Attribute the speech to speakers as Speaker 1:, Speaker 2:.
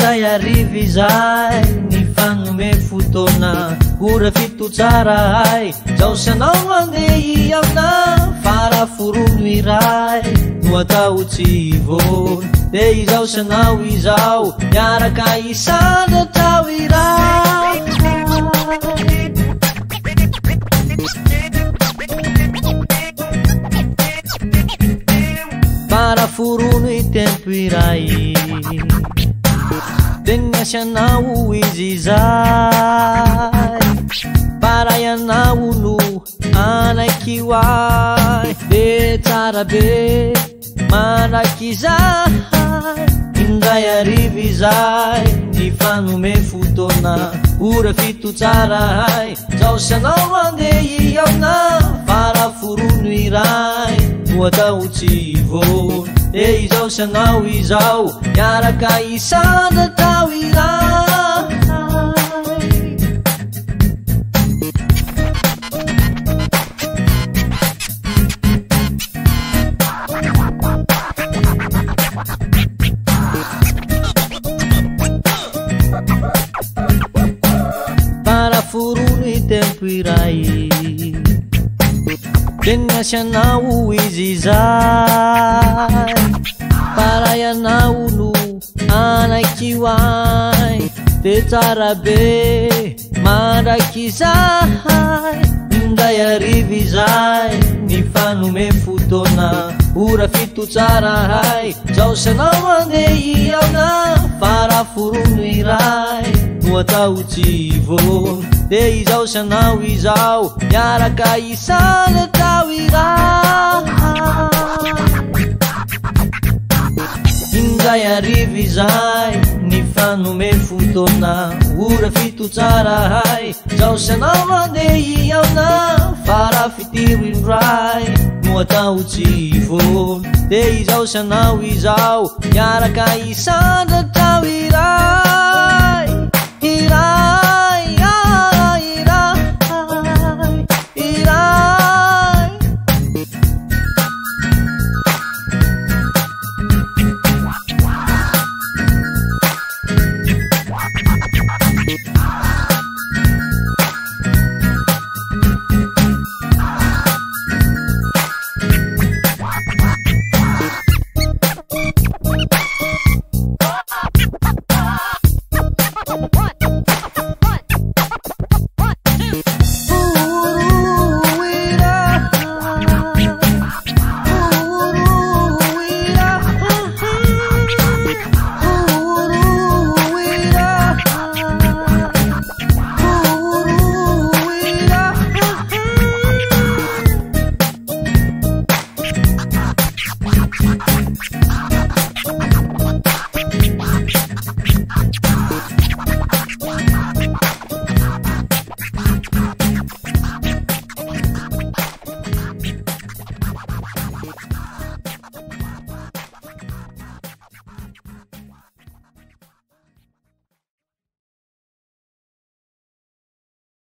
Speaker 1: indray arivo izay nifagnome fotoana ora fito tsara hay zao sanao andehy amina faraforono iray no atao tsy ivony de izao sanao izao miaraka isandra atao iray faraforono i tempo iray Tenasianao izy zay Paray anao no anaiky hoay De tsara be manaky zay Indray arivo izay nifagnome fotoana ora fito tsara hay Zao sanao andehy amina faraforono iray no atao tsy ivony de izao sanao izao miaraka isandra atao iray faraforono i tempo iray Tenasianao izy zay Paray anao no anaiky hoay De tsara be mandraiky zay Indray arivo izay nifagnome fotoana ora fito tsara hay Zao sanao andehy amina faraforono iray no atao tsy ivony de izao sanao izao miaraka isandra atao iray Indray arivo izay nifagnome fotoana ora fito tsara hay Zao sanao andehy amina farafitiro indray no atao tsy ivony de izao sanao izao miaraka isandra atao iray